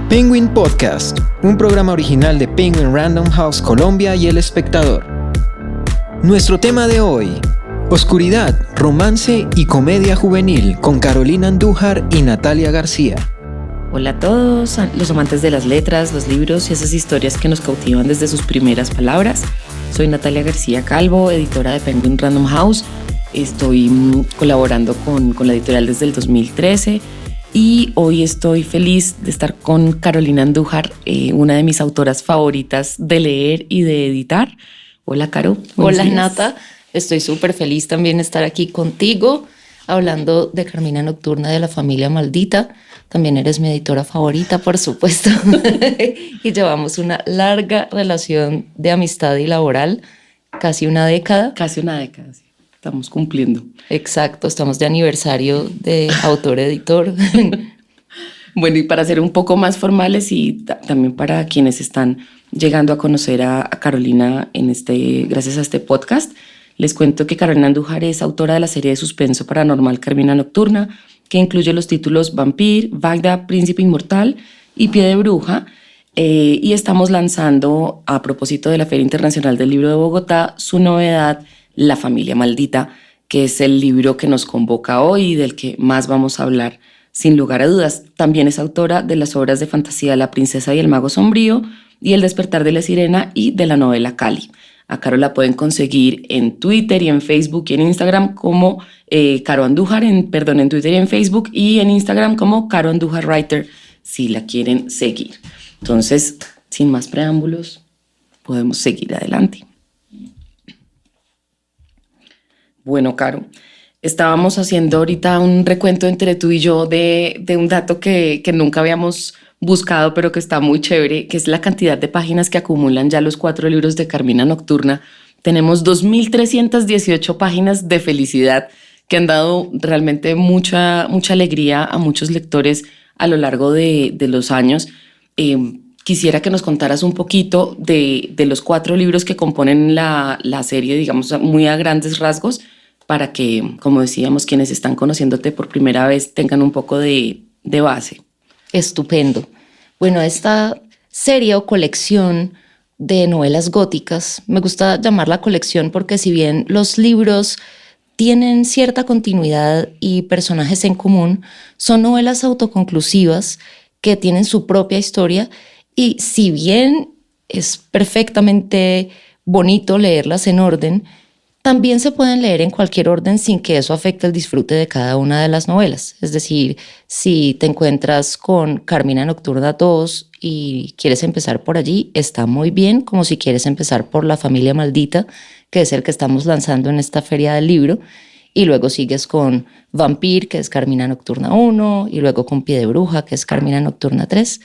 Penguin Podcast, un programa original de Penguin Random House Colombia y El Espectador. Nuestro tema de hoy: oscuridad, romance y comedia juvenil, con Carolina Andújar y Natalia García. Hola a todos, los amantes de las letras, los libros y esas historias que nos cautivan desde sus primeras palabras. Soy Natalia García Calvo, editora de Penguin Random House. Estoy colaborando con la editorial desde el 2013 y hoy estoy feliz de estar con Carolina Andújar, una de mis autoras favoritas de leer y de editar. Hola, Caro. Hola, Nata. Estoy súper feliz también de estar aquí contigo, hablando de Carmina Nocturna de la familia Maldita. También eres mi editora favorita, por supuesto. Y llevamos una larga relación de amistad y laboral, casi una década. Casi una década, sí. Estamos cumpliendo. Exacto, estamos de aniversario de autor-editor. Bueno, y para ser un poco más formales y también para quienes están llegando a conocer a Carolina gracias a este podcast, les cuento que Carolina Andújar es autora de la serie de suspenso paranormal Carmina Nocturna, que incluye los títulos Vampir, Bagda, Príncipe Inmortal y Pie de Bruja. Y estamos lanzando, a propósito de la Feria Internacional del Libro de Bogotá, su novedad, La Familia Maldita, que es el libro que nos convoca hoy y del que más vamos a hablar sin lugar a dudas. También es autora de las obras de fantasía La Princesa y el Mago Sombrío y El Despertar de la Sirena y de la novela Cali. A Caro la pueden conseguir en Twitter y en Facebook y en Instagram como Caro Andújar, en Twitter y en Facebook, y en Instagram como Caro Andújar Writer, si la quieren seguir. Entonces, sin más preámbulos, podemos seguir adelante. Bueno, Caro, estábamos haciendo ahorita un recuento entre tú y yo de un dato que nunca habíamos buscado, pero que está muy chévere, que es la cantidad de páginas que acumulan ya los 4 libros de Carmina Nocturna. Tenemos 2.318 páginas de felicidad que han dado realmente mucha alegría a muchos lectores a lo largo de los años. Quisiera que nos contaras un poquito de los 4 libros que componen la serie, digamos, muy a grandes rasgos, para que, como decíamos, quienes están conociéndote por primera vez tengan un poco de base. Estupendo. Bueno, esta serie o colección de novelas góticas, me gusta llamarla colección porque si bien los libros tienen cierta continuidad y personajes en común, son novelas autoconclusivas que tienen su propia historia y si bien es perfectamente bonito leerlas en orden, también se pueden leer en cualquier orden sin que eso afecte el disfrute de cada una de las novelas. Es decir, si te encuentras con Carmina Nocturna 2 y quieres empezar por allí, está muy bien, como si quieres empezar por La Familia Maldita, que es el que estamos lanzando en esta feria del libro, y luego sigues con Vampir, que es Carmina Nocturna 1, y luego con Pie de Bruja, que es Carmina Nocturna 3.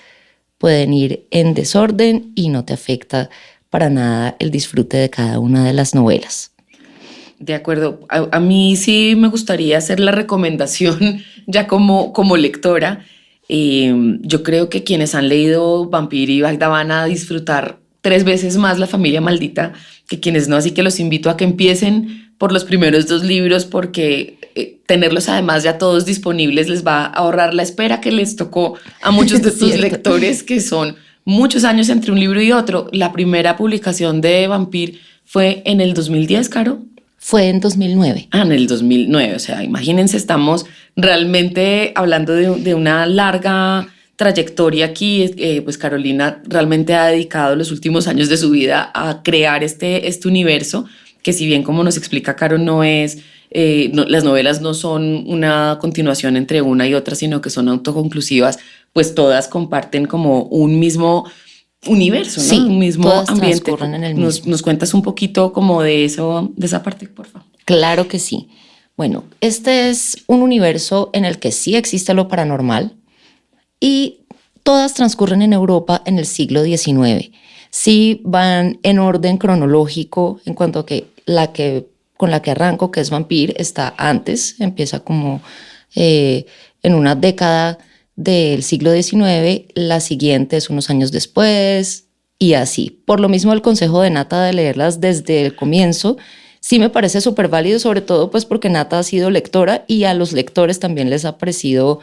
Pueden ir en desorden y no te afecta para nada el disfrute de cada una de las novelas. De acuerdo. A mí sí me gustaría hacer la recomendación ya como lectora. Yo creo que quienes han leído Vampir y Bagda van a disfrutar 3 veces más La Familia Maldita que quienes no, así que los invito a que empiecen por los primeros 2 libros porque tenerlos además ya todos disponibles les va a ahorrar la espera que les tocó a muchos de tus lectores, que son muchos años entre un libro y otro. La primera publicación de Vampir fue en el 2010, Caro. Fue en 2009. En el 2009. O sea, imagínense, estamos realmente hablando de una larga trayectoria aquí. Pues Carolina realmente ha dedicado los últimos años de su vida a crear este universo, que si bien, como nos explica Caro, las novelas no son una continuación entre una y otra, sino que son autoconclusivas, pues todas comparten como un mismo universo, ¿no? Sí, un mismo todas ambiente. transcurren en el mismo. ¿Nos cuentas un poquito como de esa parte, por favor? Claro que sí. Bueno, este es un universo en el que sí existe lo paranormal y todas transcurren en Europa en el siglo XIX. Sí van en orden cronológico en cuanto a que con la que arranco, que es Vampir, está antes, empieza como en una década del siglo XIX, la siguiente es unos años después y así. Por lo mismo el consejo de Nata de leerlas desde el comienzo sí me parece súper válido, sobre todo pues porque Nata ha sido lectora y a los lectores también les ha parecido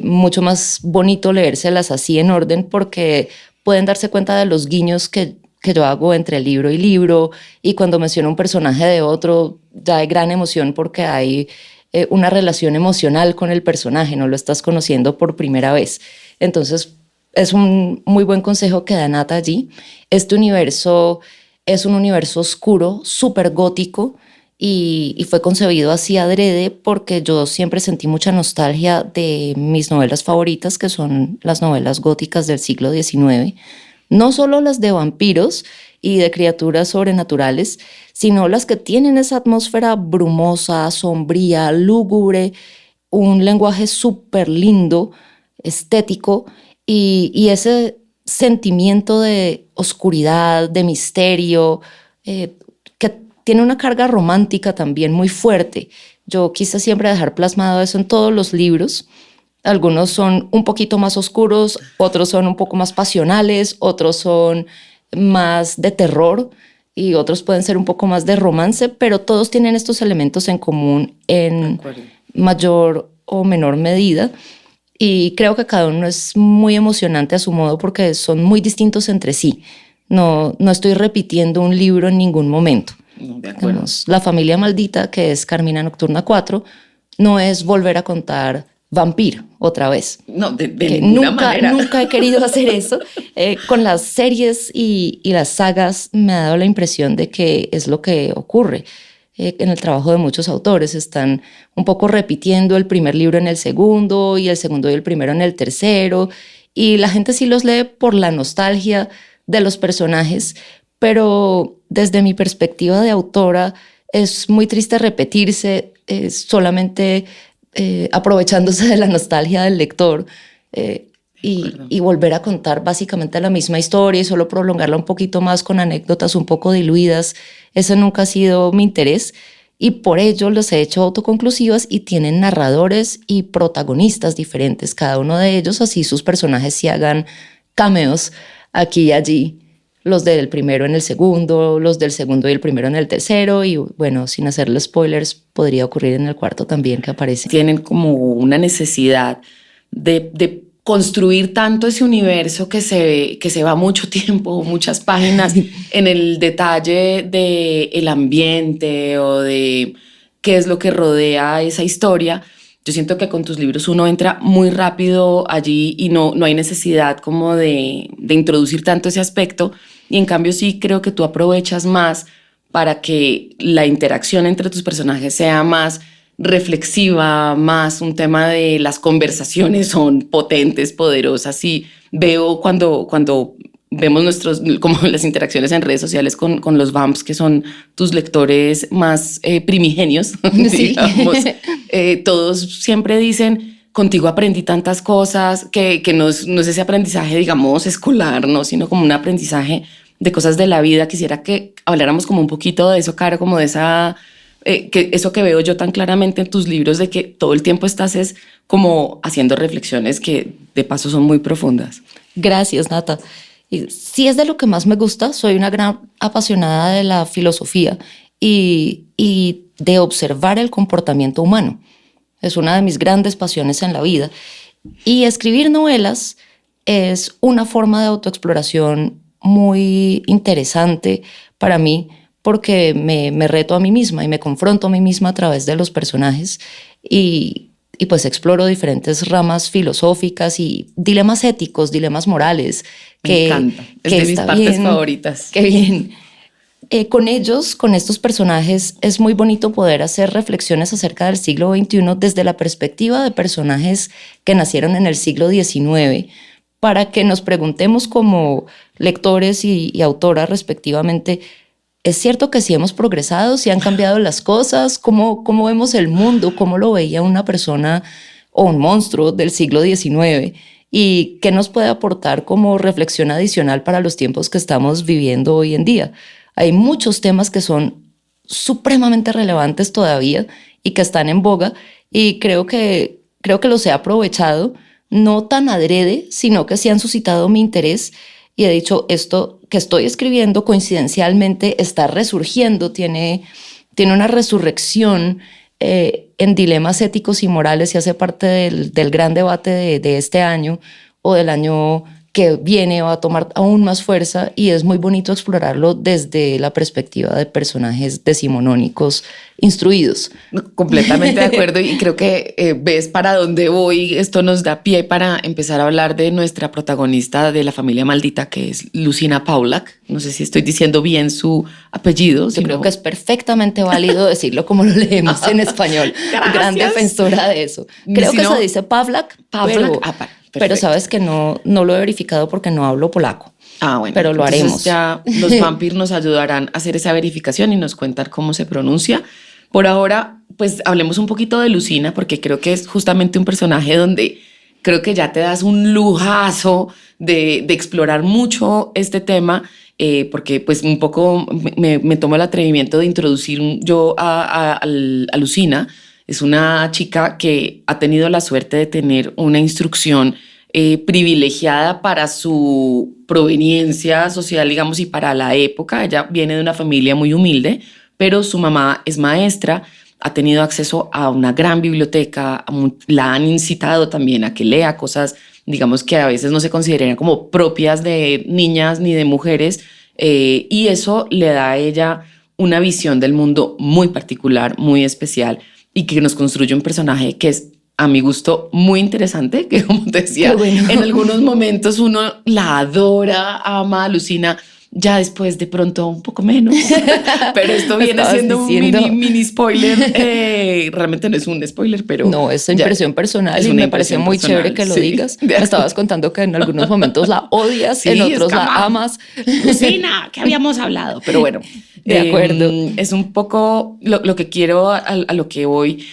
mucho más bonito leérselas así en orden porque pueden darse cuenta de los guiños que yo hago entre libro y libro, y cuando menciono un personaje de otro ya hay gran emoción porque hay una relación emocional con el personaje, no lo estás conociendo por primera vez. Entonces es un muy buen consejo que da Nata allí. Este universo es un universo oscuro, súper gótico, y fue concebido así adrede porque yo siempre sentí mucha nostalgia de mis novelas favoritas, que son las novelas góticas del siglo XIX. No solo las de vampiros y de criaturas sobrenaturales, sino las que tienen esa atmósfera brumosa, sombría, lúgubre, un lenguaje súper lindo, estético, y ese sentimiento de oscuridad, de misterio, que tiene una carga romántica también muy fuerte. Yo quise siempre dejar plasmado eso en todos los libros. Algunos son un poquito más oscuros, otros son un poco más pasionales, otros son más de terror y otros pueden ser un poco más de romance, pero todos tienen estos elementos en común en mayor o menor medida. Y creo que cada uno es muy emocionante a su modo porque son muy distintos entre sí. No estoy repitiendo un libro en ningún momento. De acuerdo. Digamos, La familia maldita, que es Carmina Nocturna 4, no es volver a contar Vampir otra vez. No, de ninguna manera. Nunca he querido hacer eso. Con las series y las sagas me ha dado la impresión de que es lo que ocurre. En el trabajo de muchos autores están un poco repitiendo el primer libro en el segundo y el segundo y el primero en el tercero, y la gente sí los lee por la nostalgia de los personajes, pero desde mi perspectiva de autora es muy triste repetirse, solamente aprovechándose de la nostalgia del lector y volver a contar básicamente la misma historia y solo prolongarla un poquito más con anécdotas un poco diluidas. Ese nunca ha sido mi interés y por ello los he hecho autoconclusivas y tienen narradores y protagonistas diferentes, cada uno de ellos, así sus personajes sí hagan cameos aquí y allí. Los del primero en el segundo, los del segundo y el primero en el tercero, y bueno, sin hacerle spoilers, podría ocurrir en el cuarto también que aparece. Tienen como una necesidad de construir tanto ese universo que se va mucho tiempo, muchas páginas en el detalle del ambiente o de qué es lo que rodea esa historia. Yo siento que con tus libros uno entra muy rápido allí y no hay necesidad como de introducir tanto ese aspecto, y en cambio sí creo que tú aprovechas más para que la interacción entre tus personajes sea más reflexiva, más un tema de las conversaciones son potentes, poderosas, y veo cuando vemos como las interacciones en redes sociales con los vamps, que son tus lectores más primigenios, sí. digamos. Todos siempre dicen, contigo aprendí tantas cosas, que no es ese aprendizaje, digamos, escolar, ¿no? Sino como un aprendizaje de cosas de la vida. Quisiera que habláramos como un poquito de eso, Caro, como de esa... eso que veo yo tan claramente en tus libros, de que todo el tiempo estás es como haciendo reflexiones que de paso son muy profundas. Gracias, Nata. Sí, es de lo que más me gusta. Soy una gran apasionada de la filosofía y de observar el comportamiento humano. Es una de mis grandes pasiones en la vida. Y escribir novelas es una forma de autoexploración muy interesante para mí, porque me reto a mí misma y me confronto a mí misma a través de los personajes y pues exploro diferentes ramas filosóficas y dilemas éticos, dilemas morales. Me encanta, es de mis partes favoritas. Qué bien. Con ellos, con estos personajes, es muy bonito poder hacer reflexiones acerca del siglo XXI desde la perspectiva de personajes que nacieron en el siglo XIX, para que nos preguntemos como lectores y autoras respectivamente, ¿es cierto que sí hemos progresado, sí han cambiado las cosas? ¿Cómo vemos el mundo? ¿Cómo lo veía una persona o un monstruo del siglo XIX? ¿Y qué nos puede aportar como reflexión adicional para los tiempos que estamos viviendo hoy en día? Hay muchos temas que son supremamente relevantes todavía y que están en boga, y creo que los he aprovechado, no tan adrede, sino que sí han suscitado mi interés y he dicho, esto que estoy escribiendo coincidencialmente está resurgiendo, tiene una resurrección en dilemas éticos y morales y hace parte del gran debate de este año o del año que viene, va a tomar aún más fuerza, y es muy bonito explorarlo desde la perspectiva de personajes decimonónicos instruidos. Completamente de acuerdo, y creo que ves para dónde voy. Esto nos da pie para empezar a hablar de nuestra protagonista de La familia maldita, que es Lucina Paulak. No sé si estoy diciendo bien su apellido. Yo creo que es perfectamente válido decirlo como lo leemos en español. Gran defensora de eso. Creo que se dice Pawlak, pero sabes que no lo he verificado porque no hablo polaco. Bueno, pero lo haremos. Ya los vampiros nos ayudarán a hacer esa verificación y nos cuentan cómo se pronuncia. Por ahora, pues hablemos un poquito de Lucina, porque creo que es justamente un personaje donde creo que ya te das un lujazo de explorar mucho este tema, porque pues un poco me tomo el atrevimiento de introducir yo a Lucina. Es una chica que ha tenido la suerte de tener una instrucción privilegiada para su proveniencia social, digamos, y para la época. Ella viene de una familia muy humilde, pero su mamá es maestra, ha tenido acceso a una gran biblioteca, la han incitado también a que lea cosas, digamos, que a veces no se consideran como propias de niñas ni de mujeres, y eso le da a ella una visión del mundo muy particular, muy especial, y que nos construye un personaje que es, a mi gusto, muy interesante, que como te decía, en algunos momentos uno la adora, ama, alucina, ya después de pronto un poco menos, pero esto viene siendo un mini spoiler. Realmente no es un spoiler, pero... No, es impresión personal y me parece muy chévere que lo digas. Me estabas contando que en algunos momentos la odias, en otros la amas. Lucina, que habíamos hablado, pero bueno. De acuerdo. Es un poco lo que quiero, a lo que voy,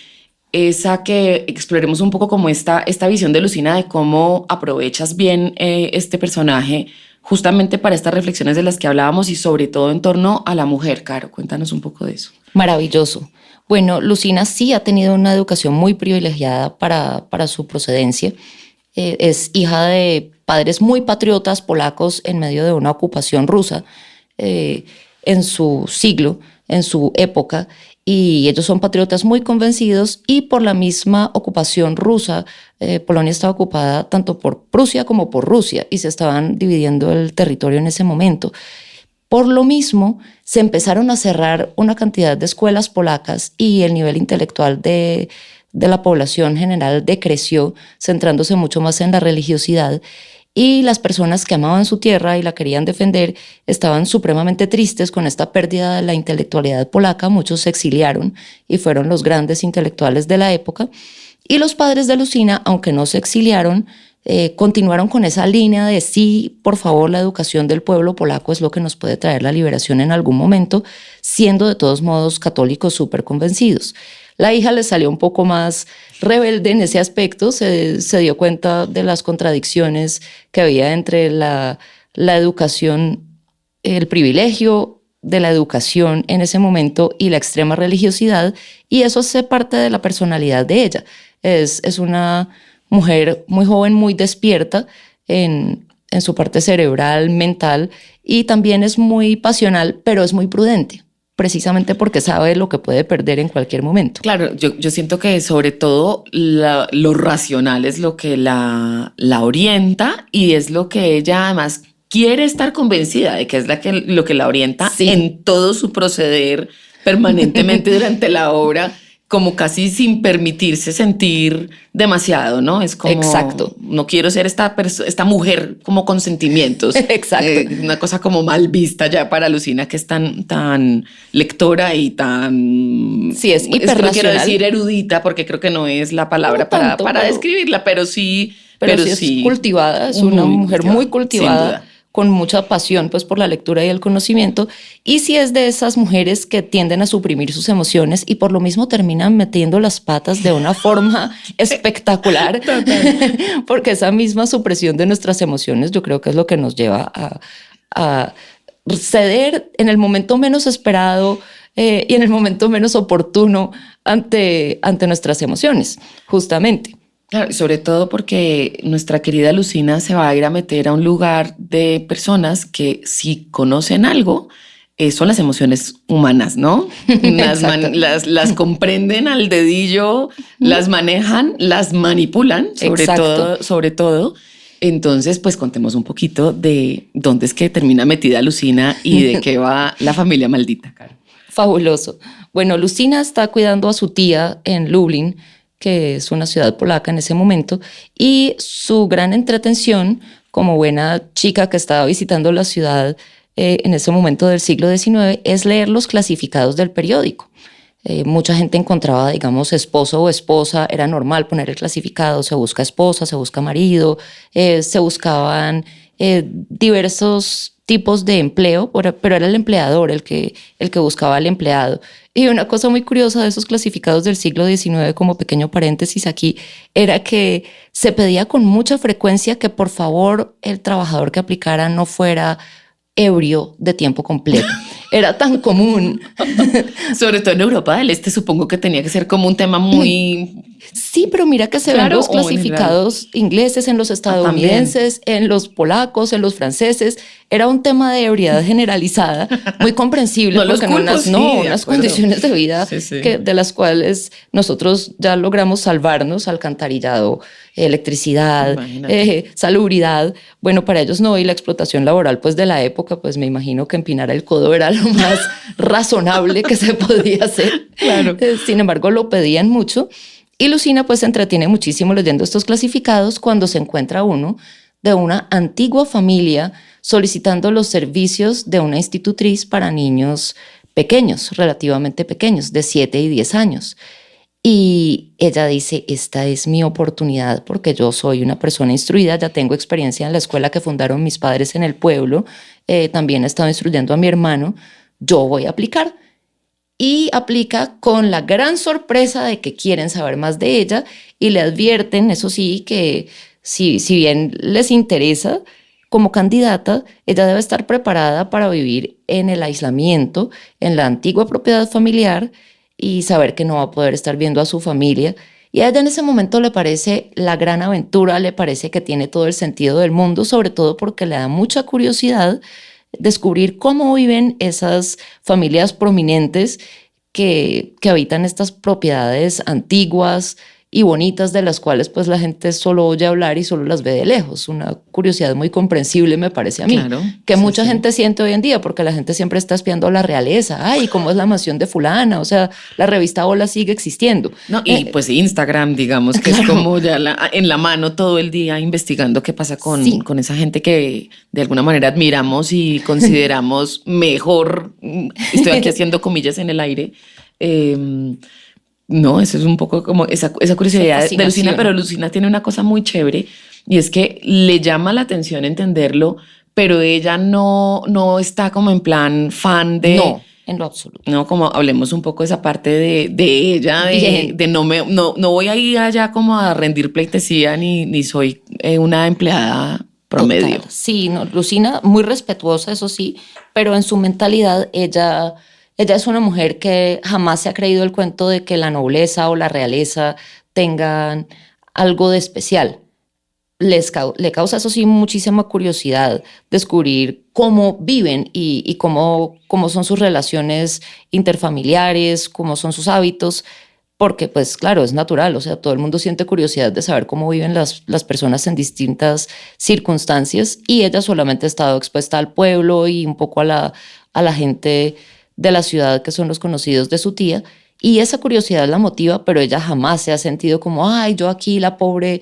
es a que exploremos un poco como esta visión de Lucina, de cómo aprovechas bien este personaje justamente para estas reflexiones de las que hablábamos y sobre todo en torno a la mujer. Caro, cuéntanos un poco de eso. Maravilloso. Bueno, Lucina sí ha tenido una educación muy privilegiada para su procedencia. Es hija de padres muy patriotas polacos en medio de una ocupación rusa en su siglo, en su época, y ellos son patriotas muy convencidos, y por la misma ocupación rusa, Polonia estaba ocupada tanto por Prusia como por Rusia y se estaban dividiendo el territorio en ese momento. Por lo mismo, se empezaron a cerrar una cantidad de escuelas polacas y el nivel intelectual de la población general decreció, centrándose mucho más en la religiosidad. Y las personas que amaban su tierra y la querían defender estaban supremamente tristes con esta pérdida de la intelectualidad polaca. Muchos se exiliaron y fueron los grandes intelectuales de la época. Y los padres de Lucina, aunque no se exiliaron, continuaron con esa línea de sí, por favor, la educación del pueblo polaco es lo que nos puede traer la liberación en algún momento, siendo de todos modos católicos súper convencidos. La hija le salió un poco más rebelde en ese aspecto, se dio cuenta de las contradicciones que había entre la educación, el privilegio de la educación en ese momento y la extrema religiosidad, y eso hace parte de la personalidad de ella. Es una mujer muy joven, muy despierta en su parte cerebral, mental, y también es muy pasional, pero es muy prudente, precisamente porque sabe lo que puede perder en cualquier momento. Claro, yo siento que sobre todo lo racional es lo que la orienta, y es lo que ella además quiere estar convencida de que es lo que la orienta en todo su proceder permanentemente durante la obra, como casi sin permitirse sentir demasiado, ¿no? Es como, exacto, no quiero ser esta mujer como con sentimientos. Exacto. Una cosa como mal vista ya para Lucina, que es tan lectora y tan... Sí, es hiperracional. No quiero decir erudita, porque creo que no es la palabra para describirla, pero sí... Pero sí es cultivada, es una mujer muy cultivada, con mucha pasión pues por la lectura y el conocimiento, y sí es de esas mujeres que tienden a suprimir sus emociones y por lo mismo terminan metiendo las patas de una forma espectacular. Porque esa misma supresión de nuestras emociones yo creo que es lo que nos lleva a ceder en el momento menos esperado y en el momento menos oportuno ante nuestras emociones, justamente. Claro, sobre todo porque nuestra querida Lucina se va a ir a meter a un lugar de personas que si conocen algo son las emociones humanas, ¿no? Las comprenden al dedillo, las manejan, las manipulan, sobre todo. Entonces, pues contemos un poquito de dónde es que termina metida Lucina y de qué va la familia maldita, Caro. Fabuloso. Bueno, Lucina está cuidando a su tía en Lublin, que es una ciudad polaca en ese momento, y su gran entretención, como buena chica que estaba visitando la ciudad en ese momento del siglo XIX, es leer los clasificados del periódico. Mucha gente encontraba, digamos, esposo o esposa, era normal poner el clasificado, se busca esposa, se busca marido, se buscaban diversos tipos de empleo, pero era el empleador el que buscaba al empleado. Y una cosa muy curiosa de esos clasificados del siglo XIX, como pequeño paréntesis aquí, era que se pedía con mucha frecuencia que por favor el trabajador que aplicara no fuera ebrio de tiempo completo. Era tan común. Sobre todo en Europa del Este, supongo que tenía que ser como un tema muy... Sí, pero mira que se ven los clasificados ingleses, en los estadounidenses, en los polacos, en los franceses. Era un tema de ebriedad generalizada, muy comprensible, porque unas condiciones de vida de las cuales nosotros ya logramos salvarnos: alcantarillado, electricidad, salubridad. Bueno, para ellos no, y la explotación laboral pues de la época, pues me imagino que empinar el codo era lo más razonable que se podía hacer. Claro. Sin embargo, lo pedían mucho. Y Lucina pues se entretiene muchísimo leyendo estos clasificados cuando se encuentra uno de una antigua familia solicitando los servicios de una institutriz para niños pequeños, relativamente pequeños, de 7 y 10 años. Y ella dice, esta es mi oportunidad porque yo soy una persona instruida, ya tengo experiencia en la escuela que fundaron mis padres en el pueblo, también he estado instruyendo a mi hermano, yo voy a aplicar. Y aplica con la gran sorpresa de que quieren saber más de ella y le advierten, eso sí, que si bien les interesa como candidata, ella debe estar preparada para vivir en el aislamiento, en la antigua propiedad familiar, y saber que no va a poder estar viendo a su familia. Y a ella en ese momento le parece la gran aventura, le parece que tiene todo el sentido del mundo, sobre todo porque le da mucha curiosidad descubrir cómo viven esas familias prominentes que habitan estas propiedades antiguas y bonitas, de las cuales pues la gente solo oye hablar y solo las ve de lejos. Una curiosidad muy comprensible, me parece a mí, claro, que mucha gente siente hoy en día, porque la gente siempre está espiando a la realeza. Ay, ¿cómo es la mansión de fulana? O sea, la revista Hola sigue existiendo. No, y pues Instagram, digamos, que claro, es como ya en la mano todo el día investigando qué pasa con esa gente que de alguna manera admiramos y consideramos mejor. Estoy aquí haciendo comillas en el aire. No, eso es un poco como esa curiosidad de Lucina, pero Lucina tiene una cosa muy chévere y es que le llama la atención entenderlo, pero ella no está como en plan fan de... No, en lo absoluto. No, como hablemos un poco de esa parte de ella, de no voy a ir allá como a rendir pleitesía ni soy una empleada promedio. Total. Sí, no, Lucina muy respetuosa, eso sí, pero en su mentalidad ella es una mujer que jamás se ha creído el cuento de que la nobleza o la realeza tengan algo de especial. Le causa, eso sí, muchísima curiosidad descubrir cómo viven y cómo son sus relaciones interfamiliares, cómo son sus hábitos, porque pues claro, es natural, o sea, todo el mundo siente curiosidad de saber cómo viven las personas en distintas circunstancias, y ella solamente ha estado expuesta al pueblo y un poco a la gente de la ciudad, que son los conocidos de su tía, y esa curiosidad la motiva, pero ella jamás se ha sentido como, ay, yo aquí la pobre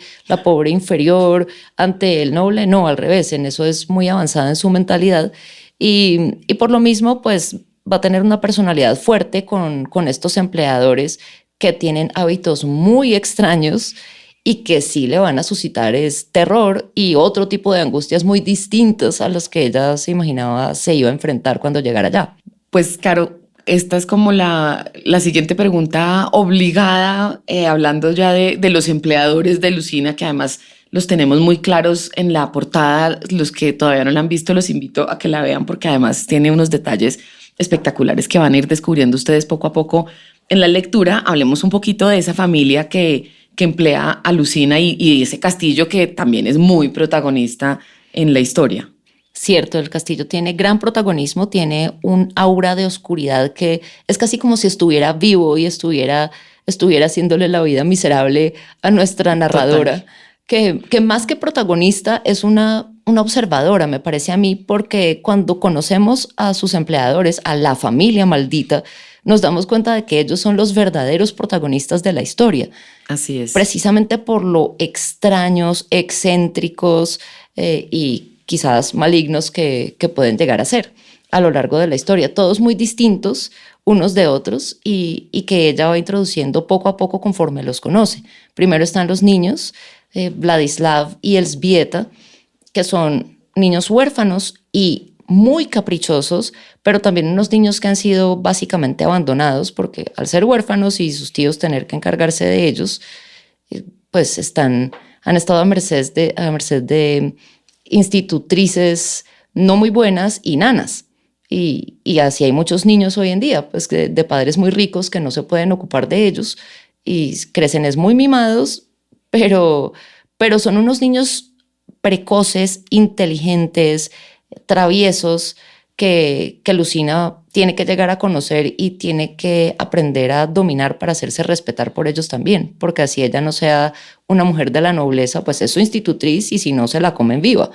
inferior ante el noble. No, al revés, en eso es muy avanzada en su mentalidad, y por lo mismo pues va a tener una personalidad fuerte con estos empleadores que tienen hábitos muy extraños y que sí le van a suscitar es terror y otro tipo de angustias muy distintas a las que ella se imaginaba se iba a enfrentar cuando llegara allá. Pues, Caro, esta es como la siguiente pregunta obligada, hablando ya de los empleadores de Lucina, que además los tenemos muy claros en la portada. Los que todavía no la han visto, los invito a que la vean, porque además tiene unos detalles espectaculares que van a ir descubriendo ustedes poco a poco en la lectura. Hablemos un poquito de esa familia que emplea a Lucina y ese castillo que también es muy protagonista en la historia. Cierto, el castillo tiene gran protagonismo, tiene un aura de oscuridad que es casi como si estuviera vivo y estuviera haciéndole la vida miserable a nuestra narradora, que más que protagonista es una observadora, me parece a mí, porque cuando conocemos a sus empleadores, a la familia maldita, nos damos cuenta de que ellos son los verdaderos protagonistas de la historia. Así es. Precisamente por lo extraños, excéntricos y quizás malignos que pueden llegar a ser a lo largo de la historia. Todos muy distintos unos de otros y que ella va introduciendo poco a poco conforme los conoce. Primero están los niños, Vladislav y Elzbieta, que son niños huérfanos y muy caprichosos, pero también unos niños que han sido básicamente abandonados porque al ser huérfanos y sus tíos tener que encargarse de ellos, pues han estado a merced de institutrices no muy buenas y nanas. Y así hay muchos niños hoy en día, pues de padres muy ricos que no se pueden ocupar de ellos y crecen muy mimados, pero son unos niños precoces, inteligentes, traviesos, que Lucina tiene que llegar a conocer y tiene que aprender a dominar para hacerse respetar por ellos también, porque así ella no sea una mujer de la nobleza, pues es su institutriz y si no se la comen viva.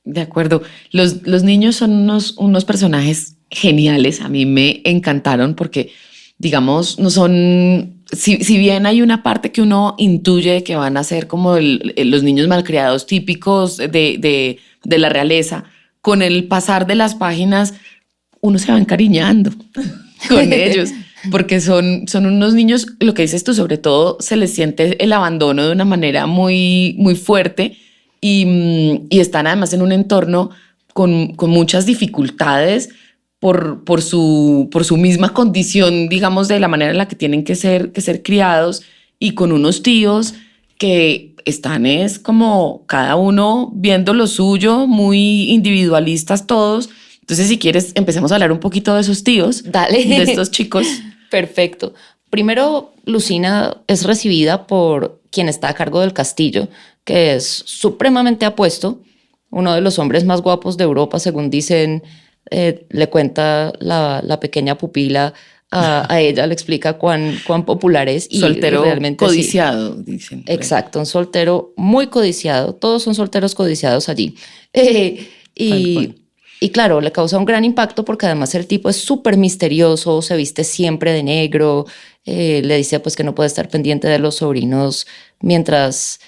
De acuerdo. Los niños son unos personajes geniales. A mí me encantaron porque, digamos, no son... Si bien hay una parte que uno intuye que van a ser como los niños malcriados típicos de la realeza, con el pasar de las páginas uno se va encariñando con ellos, porque son unos niños, lo que dices tú, sobre todo se les siente el abandono de una manera muy, muy fuerte y están además en un entorno con muchas dificultades por su misma condición, digamos, de la manera en la que tienen que ser criados y con unos tíos que están como cada uno viendo lo suyo, muy individualistas todos. Entonces, si quieres, empecemos a hablar un poquito de esos tíos. Dale. De estos chicos. Perfecto. Primero, Lucina es recibida por quien está a cargo del castillo, que es supremamente apuesto, uno de los hombres más guapos de Europa, según dicen, le cuenta la pequeña pupila a ella, le explica cuán popular es. Y soltero realmente codiciado, sí. Dicen. Exacto, un soltero muy codiciado. Todos son solteros codiciados allí. Y claro, le causa un gran impacto porque además el tipo es súper misterioso, se viste siempre de negro, le dice pues que no puede estar pendiente de los sobrinos mientras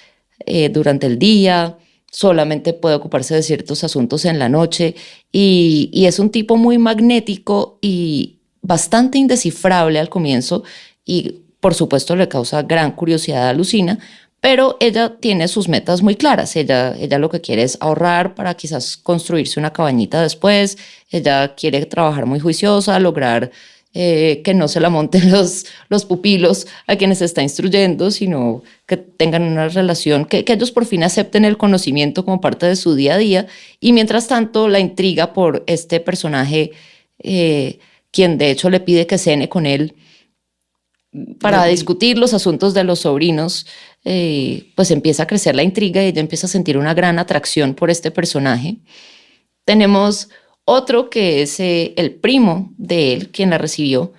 durante el día, solamente puede ocuparse de ciertos asuntos en la noche y es un tipo muy magnético y bastante indescifrable al comienzo y por supuesto le causa gran curiosidad a Lucina, pero ella tiene sus metas muy claras. Ella lo que quiere es ahorrar para quizás construirse una cabañita después. Ella quiere trabajar muy juiciosa, lograr que no se la monten los pupilos a quienes está instruyendo, sino que tengan una relación, que ellos por fin acepten el conocimiento como parte de su día a día. Y mientras tanto, la intriga por este personaje, quien de hecho le pide que cene con él para discutir los asuntos de los sobrinos, pues empieza a crecer la intriga y ella empieza a sentir una gran atracción por este personaje. Tenemos otro que es el primo de él, quien la recibió,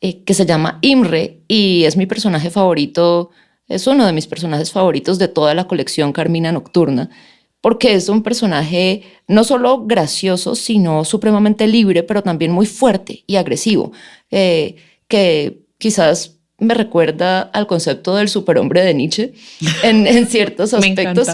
que se llama Imre y es mi personaje favorito, es uno de mis personajes favoritos de toda la colección Carmina Nocturna, porque es un personaje no solo gracioso, sino supremamente libre, pero también muy fuerte y agresivo, que quizás me recuerda al concepto del superhombre de Nietzsche en ciertos aspectos,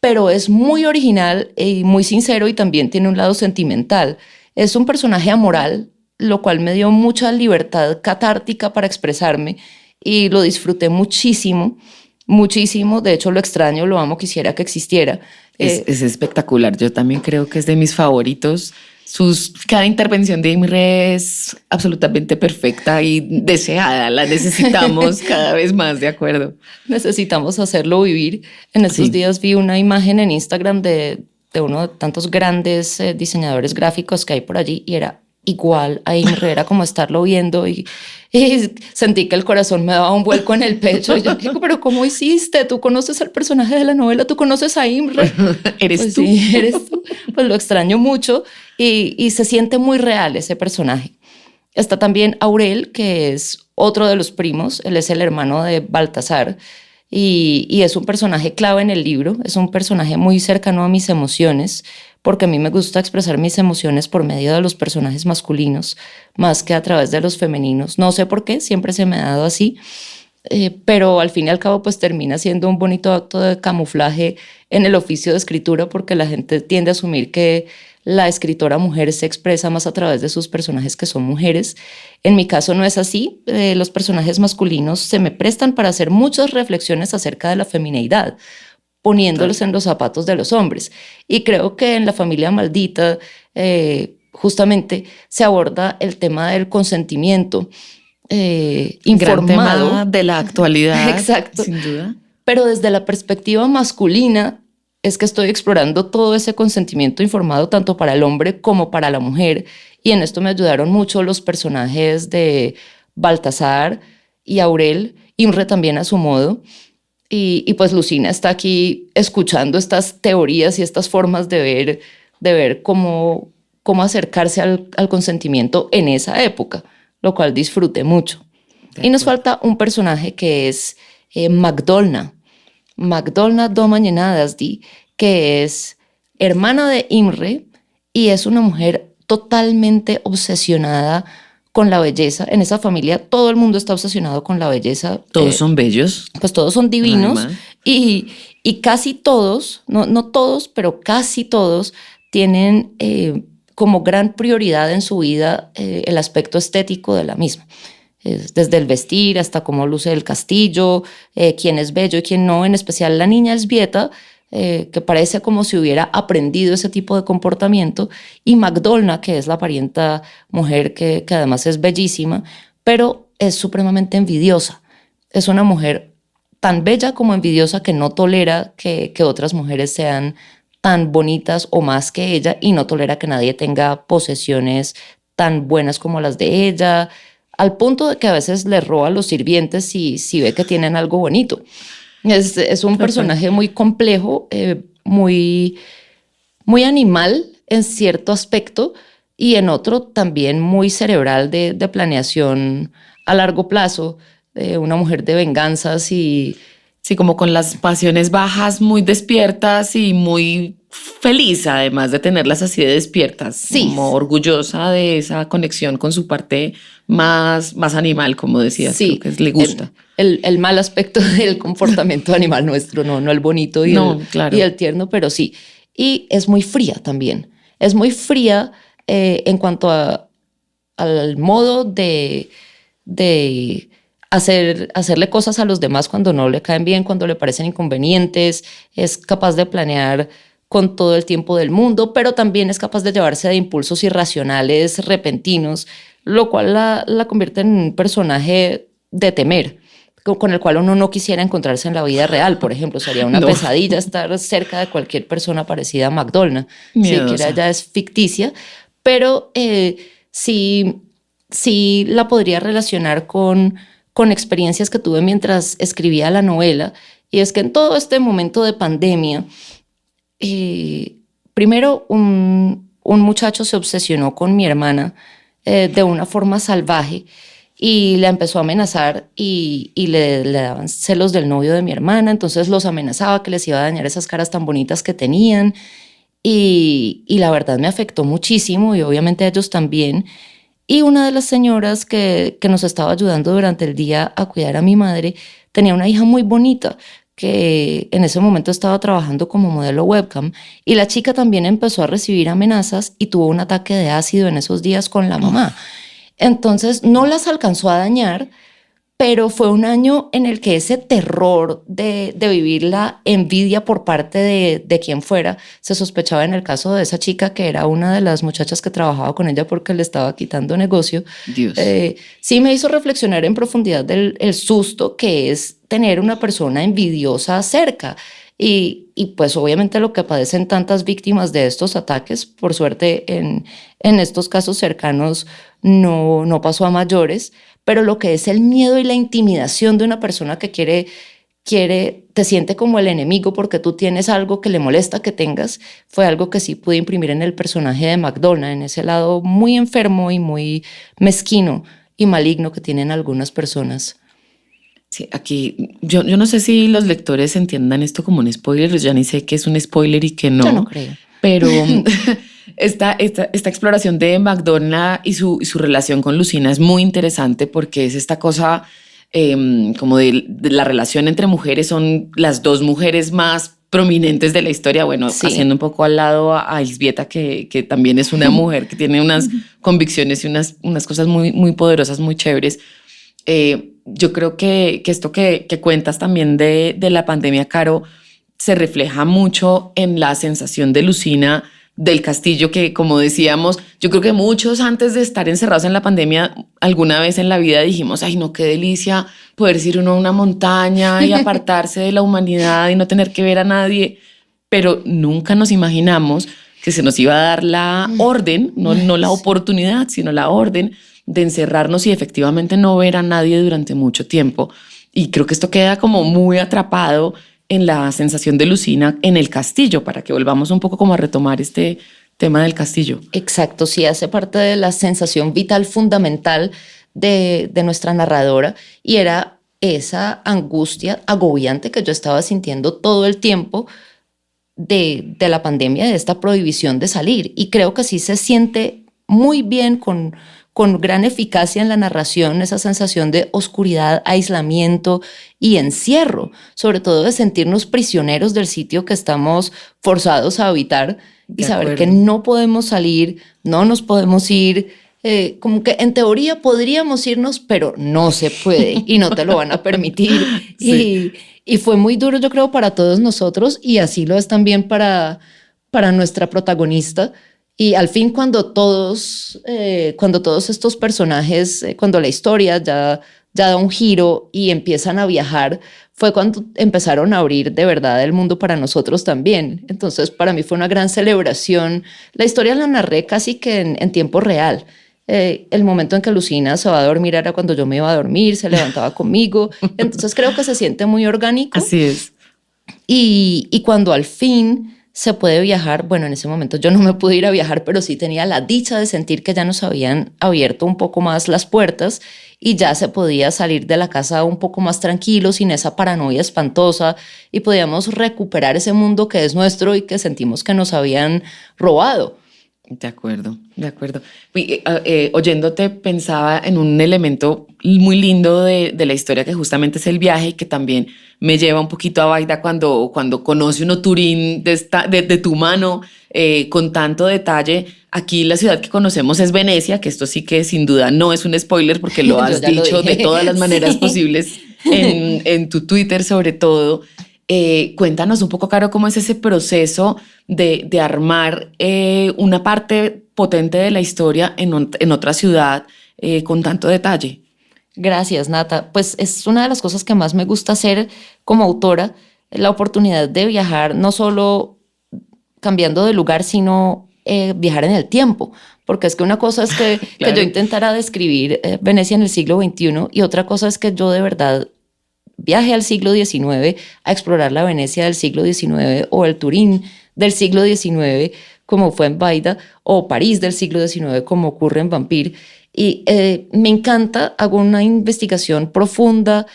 pero es muy original y muy sincero y también tiene un lado sentimental. Es un personaje amoral, lo cual me dio mucha libertad catártica para expresarme y lo disfruté muchísimo, muchísimo. De hecho, lo extraño, lo amo, quisiera que existiera. Es espectacular. Yo también creo que es de mis favoritos. Cada intervención de Imre es absolutamente perfecta y deseada. La necesitamos cada vez más, de acuerdo. Necesitamos hacerlo vivir. En estos días vi una imagen en Instagram de uno de tantos grandes diseñadores gráficos que hay por allí y era igual a Imre, era como estarlo viendo y sentí que el corazón me daba un vuelco en el pecho. Y yo dije, pero ¿cómo hiciste? ¿Tú conoces al personaje de la novela? ¿Tú conoces a Imre? ¿Eres Pues tú? sí, eres tú. Pues lo extraño mucho y se siente muy real ese personaje. Está también Aurel, que es otro de los primos. Él es el hermano de Baltasar y es un personaje clave en el libro. Es un personaje muy cercano a mis emociones, porque a mí me gusta expresar mis emociones por medio de los personajes masculinos, más que a través de los femeninos. No sé por qué, siempre se me ha dado así, pero al fin y al cabo pues termina siendo un bonito acto de camuflaje en el oficio de escritura, porque la gente tiende a asumir que la escritora mujer se expresa más a través de sus personajes que son mujeres. En mi caso no es así. Los personajes masculinos se me prestan para hacer muchas reflexiones acerca de la femineidad, poniéndolos en los zapatos de los hombres. Y creo que en La familia maldita justamente se aborda el tema del consentimiento Gran tema informado. de la actualidad. Exacto. Sin duda. Pero desde la perspectiva masculina es que estoy explorando todo ese consentimiento informado tanto para el hombre como para la mujer. Y en esto me ayudaron mucho los personajes de Baltasar y Aurel, Imre también a su modo. Y pues Lucina está aquí escuchando estas teorías y estas formas de ver cómo acercarse al consentimiento en esa época, lo cual disfruté mucho. Y nos falta un personaje que es Magdolna Domañenadasdi, que es hermana de Imre y es una mujer totalmente obsesionada con la belleza. En esa familia todo el mundo está obsesionado con la belleza. Todos son bellos. Pues todos son divinos. Además. Y casi todos, no todos, pero casi todos tienen como gran prioridad en su vida el aspecto estético de la misma. Desde el vestir hasta cómo luce el castillo, quién es bello y quién no. En especial la niña Elzbieta, que parece como si hubiera aprendido ese tipo de comportamiento, y Magdolna, que es la parienta mujer que además es bellísima, pero es supremamente envidiosa. Es una mujer tan bella como envidiosa, que no tolera que otras mujeres sean tan bonitas o más que ella, y no tolera que nadie tenga posesiones tan buenas como las de ella, al punto de que a veces le roba a los sirvientes si ve que tienen algo bonito. Es un personaje muy complejo, muy animal en cierto aspecto, y en otro también muy cerebral de planeación a largo plazo, una mujer de venganzas y... Sí, como con las pasiones bajas, muy despiertas y muy feliz, además de tenerlas así de despiertas. Sí. Como orgullosa de esa conexión con su parte más animal, como decías. Sí, Creo que le gusta. El mal aspecto del comportamiento animal nuestro, no el bonito y, claro. y el tierno, pero sí. Y es muy fría también. Es muy fría en cuanto al modo de hacerle cosas a los demás cuando no le caen bien, cuando le parecen inconvenientes. Es capaz de planear con todo el tiempo del mundo, pero también es capaz de llevarse de impulsos irracionales, repentinos, lo cual la convierte en un personaje de temer, con el cual uno no quisiera encontrarse en la vida real. Por ejemplo, sería una pesadilla estar cerca de cualquier persona parecida a Magdolna, siquiera ella es ficticia, pero sí la podría relacionar con experiencias que tuve mientras escribía la novela. Y es que en todo este momento de pandemia, primero un muchacho se obsesionó con mi hermana de una forma salvaje y la empezó a amenazar y le daban celos del novio de mi hermana. Entonces los amenazaba que les iba a dañar esas caras tan bonitas que tenían, y la verdad me afectó muchísimo, y obviamente a ellos también. Y una de las señoras que nos estaba ayudando durante el día a cuidar a mi madre tenía una hija muy bonita que en ese momento estaba trabajando como modelo webcam, y la chica también empezó a recibir amenazas y tuvo un ataque de ácido en esos días con la mamá. Entonces no las alcanzó a dañar, pero fue un año en el que ese terror de vivir la envidia por parte de quien fuera, se sospechaba en el caso de esa chica que era una de las muchachas que trabajaba con ella porque le estaba quitando negocio. Dios. Sí me hizo reflexionar en profundidad del el susto que es tener una persona envidiosa cerca. y pues obviamente lo que padecen tantas víctimas de estos ataques, por suerte en estos casos cercanos no pasó a mayores, pero lo que es el miedo y la intimidación de una persona que te siente como el enemigo porque tú tienes algo que le molesta que tengas, fue algo que sí pude imprimir en el personaje de McDonald, en ese lado muy enfermo y muy mezquino y maligno que tienen algunas personas. Sí, aquí yo no sé si los lectores entiendan esto como un spoiler, ya ni sé qué es un spoiler y qué no. Yo no creo. Pero esta exploración de McDonald y su relación con Lucina es muy interesante porque es esta cosa como de la relación entre mujeres, son las dos mujeres más prominentes de la historia, bueno, Sí. haciendo un poco al lado a Elzbieta, que también es una mujer que tiene unas convicciones y unas cosas muy, muy poderosas, muy chéveres. Yo creo que esto que cuentas también de la pandemia, Caro, se refleja mucho en la sensación de Lucina del castillo, que como decíamos, yo creo que muchos antes de estar encerrados en la pandemia, alguna vez en la vida dijimos, ay no, qué delicia poder ir uno a una montaña y apartarse de la humanidad y no tener que ver a nadie, pero nunca nos imaginamos que se nos iba a dar la orden, no la oportunidad, sino la orden de encerrarnos y efectivamente no ver a nadie durante mucho tiempo. Y creo que esto queda como muy atrapado en la sensación de Lucina en el castillo, para que volvamos un poco como a retomar este tema del castillo. Exacto, sí, hace parte de la sensación vital fundamental de nuestra narradora y era esa angustia agobiante que yo estaba sintiendo todo el tiempo de la pandemia, de esta prohibición de salir. Y creo que sí se siente muy bien con gran eficacia en la narración, esa sensación de oscuridad, aislamiento y encierro, sobre todo de sentirnos prisioneros del sitio que estamos forzados a habitar y saber que no podemos salir, no nos podemos ir, como que en teoría podríamos irnos, pero no se puede y no te lo van a permitir. Sí. Y fue muy duro, yo creo, para todos nosotros y así lo es también para nuestra protagonista. Y al fin, cuando todos estos personajes, cuando la historia ya da un giro y empiezan a viajar, fue cuando empezaron a abrir de verdad el mundo para nosotros también. Entonces, para mí fue una gran celebración. La historia la narré casi que en tiempo real. El momento en que Lucina se va a dormir era cuando yo me iba a dormir, se levantaba conmigo. Entonces, creo que se siente muy orgánico. Así es. Y cuando al fin se puede viajar, bueno, en ese momento yo no me pude ir a viajar, pero sí tenía la dicha de sentir que ya nos habían abierto un poco más las puertas y ya se podía salir de la casa un poco más tranquilo, sin esa paranoia espantosa, y podíamos recuperar ese mundo que es nuestro y que sentimos que nos habían robado. De acuerdo, de acuerdo. Oyéndote pensaba en un elemento muy lindo de la historia que justamente es el viaje y que también me lleva un poquito a Baida cuando conoce uno Turín de tu mano con tanto detalle. Aquí la ciudad que conocemos es Venecia, que esto sí que sin duda no es un spoiler porque lo has dicho de todas las maneras posibles en tu Twitter sobre todo. Cuéntanos un poco, Caro, cómo es ese proceso de armar una parte potente de la historia en otra ciudad con tanto detalle. Gracias, Nata. Pues es una de las cosas que más me gusta hacer como autora, la oportunidad de viajar no solo cambiando de lugar, sino viajar en el tiempo. Porque es que una cosa es que yo intentara describir Venecia en el siglo XXI y otra cosa es que yo de verdad viaje al siglo XIX a explorar la Venecia del siglo XIX o el Turín del siglo XIX como fue en Baida o París del siglo XIX como ocurre en Vampire. Y me encanta, hago una investigación profunda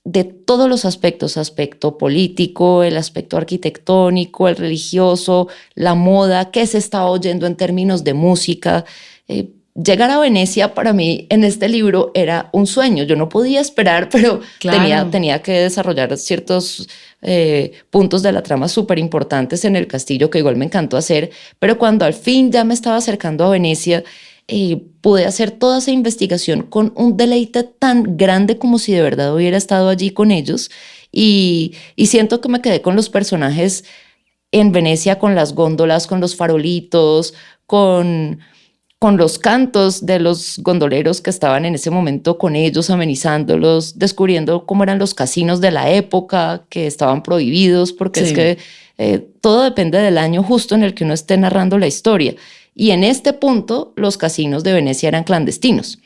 de todos los aspectos, aspecto político, el aspecto arquitectónico, el religioso, la moda, qué se está oyendo en términos de música. Llegar a Venecia para mí en este libro era un sueño. Yo no podía esperar, pero tenía que desarrollar ciertos puntos de la trama súper importantes en el castillo que igual me encantó hacer. Pero cuando al fin ya me estaba acercando a Venecia, pude hacer toda esa investigación con un deleite tan grande como si de verdad hubiera estado allí con ellos. Y siento que me quedé con los personajes en Venecia, con las góndolas, con los farolitos, con con los cantos de los gondoleros que estaban en ese momento con ellos, amenizándolos, descubriendo cómo eran los casinos de la época, que estaban prohibidos, porque es que todo depende del año justo en el que uno esté narrando la historia. Y en este punto, los casinos de Venecia eran clandestinos.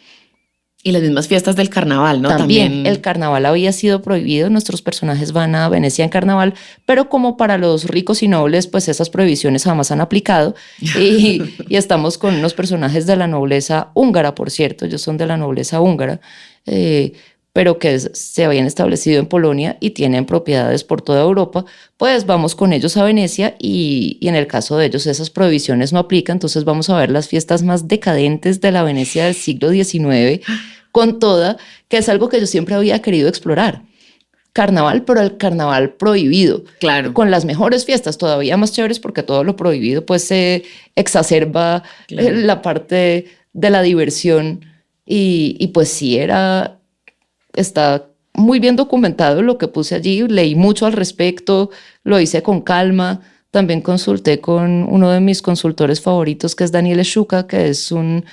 Y las mismas fiestas del carnaval, ¿no? También el carnaval había sido prohibido, nuestros personajes van a Venecia en carnaval, pero como para los ricos y nobles, pues esas prohibiciones jamás han aplicado y estamos con unos personajes de la nobleza húngara, por cierto, ellos son de la nobleza húngara, pero que se habían establecido en Polonia y tienen propiedades por toda Europa, pues vamos con ellos a Venecia y en el caso de ellos esas prohibiciones no aplican, entonces vamos a ver las fiestas más decadentes de la Venecia del siglo XIX, con toda, que es algo que yo siempre había querido explorar. Carnaval, pero el carnaval prohibido. Claro. Con las mejores fiestas, todavía más chéveres, porque todo lo prohibido pues se exacerba la parte de la diversión. Y pues sí, está muy bien documentado lo que puse allí. Leí mucho al respecto, lo hice con calma. También consulté con uno de mis consultores favoritos, que es Daniele Sciuca, que es un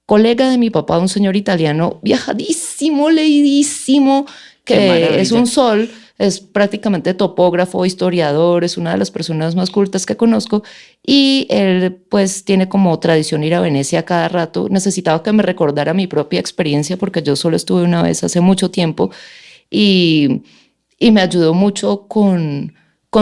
colega de mi papá, un señor italiano viajadísimo, leidísimo, que es un sol, es prácticamente topógrafo, historiador, es una de las personas más cultas que conozco y él pues tiene como tradición ir a Venecia cada rato. Necesitaba que me recordara mi propia experiencia porque yo solo estuve una vez hace mucho tiempo y me ayudó mucho con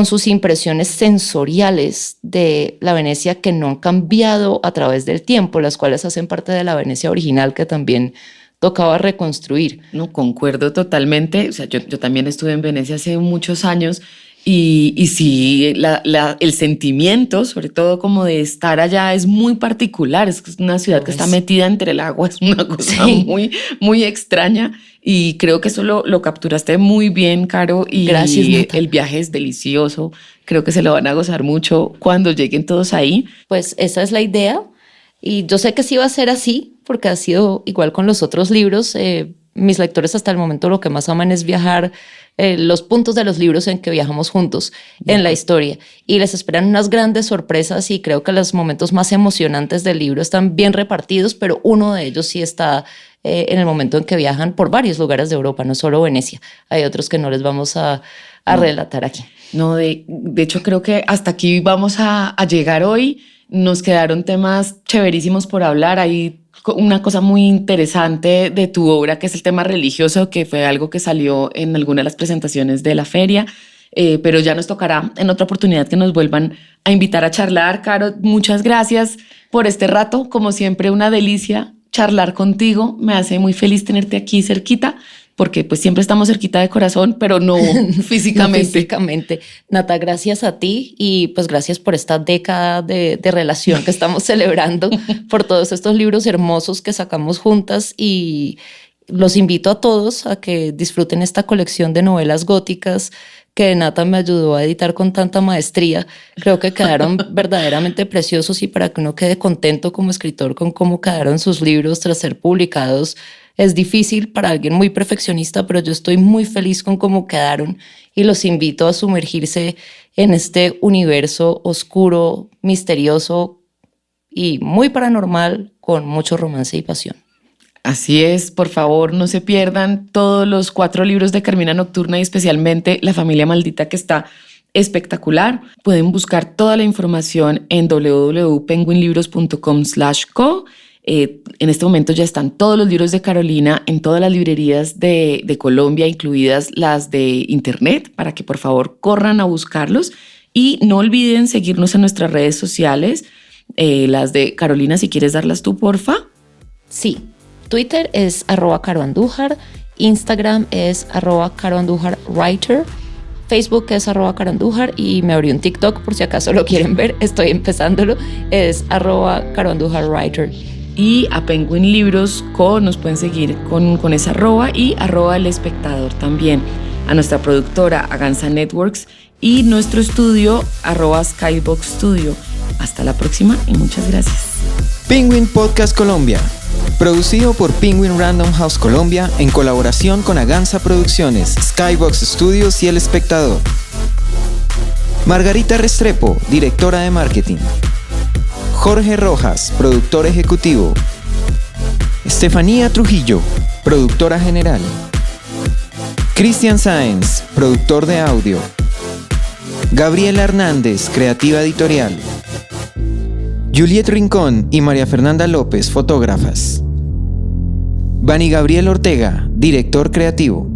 sus impresiones sensoriales de la Venecia que no han cambiado a través del tiempo, las cuales hacen parte de la Venecia original que también tocaba reconstruir. No, concuerdo totalmente. O sea, yo también estuve en Venecia hace muchos años y sí, el sentimiento, sobre todo como de estar allá, es muy particular. Es una ciudad que está metida entre el agua, es una cosa muy, muy extraña. Y creo que eso lo capturaste muy bien, Caro. Y gracias, Nata. El viaje es delicioso. Creo que se lo van a gozar mucho cuando lleguen todos ahí. Pues esa es la idea. Y yo sé que sí va a ser así, porque ha sido igual con los otros libros. Mis lectores hasta el momento lo que más aman es viajar, los puntos de los libros en que viajamos juntos en la historia. Y les esperan unas grandes sorpresas y creo que los momentos más emocionantes del libro están bien repartidos, pero uno de ellos sí está en el momento en que viajan por varios lugares de Europa, no solo Venecia. Hay otros que no les vamos a relatar aquí. No, de hecho creo que hasta aquí vamos a llegar hoy. Nos quedaron temas chéverísimos por hablar. Hay una cosa muy interesante de tu obra, que es el tema religioso, que fue algo que salió en alguna de las presentaciones de la feria, pero ya nos tocará en otra oportunidad que nos vuelvan a invitar a charlar. Caro, muchas gracias por este rato. Como siempre, una delicia charlar contigo. Me hace muy feliz tenerte aquí cerquita, porque pues siempre estamos cerquita de corazón, pero no físicamente. No físicamente. Nata, gracias a ti y pues gracias por esta década de relación que estamos celebrando, por todos estos libros hermosos que sacamos juntas y los invito a todos a que disfruten esta colección de novelas góticas que Nata me ayudó a editar con tanta maestría. Creo que quedaron verdaderamente preciosos y para que uno quede contento como escritor con cómo quedaron sus libros tras ser publicados, es difícil para alguien muy perfeccionista, pero yo estoy muy feliz con cómo quedaron y los invito a sumergirse en este universo oscuro, misterioso y muy paranormal, con mucho romance y pasión. Así es, por favor, no se pierdan todos los 4 libros de Carmina Nocturna y especialmente La familia maldita, que está espectacular. Pueden buscar toda la información en www.penguinlibros.com/co. En este momento ya están todos los libros de Carolina en todas las librerías de Colombia, incluidas las de internet, para que por favor corran a buscarlos. Y no olviden seguirnos en nuestras redes sociales, las de Carolina, si quieres darlas tú, porfa. Sí, Twitter es @caroandújar, Instagram es @caroandújarwriter, Facebook es @caroandújar y me abrí un TikTok por si acaso lo quieren ver, estoy empezándolo, es @caroandújarwriter. Y a Penguin Libros Co nos pueden seguir con esa @ y @El Espectador también. A nuestra productora Aganza Networks y nuestro estudio @Skybox Studio. Hasta la próxima y muchas gracias. Penguin Podcast Colombia, producido por Penguin Random House Colombia en colaboración con Aganza Producciones, Skybox Studios y El Espectador. Margarita Restrepo, directora de marketing. Jorge Rojas, productor ejecutivo. Estefanía Trujillo, productora general. Cristian Sáenz, productor de audio. Gabriela Hernández, creativa editorial. Juliet Rincón y María Fernanda López, fotógrafas. Vani Gabriel Ortega, director creativo.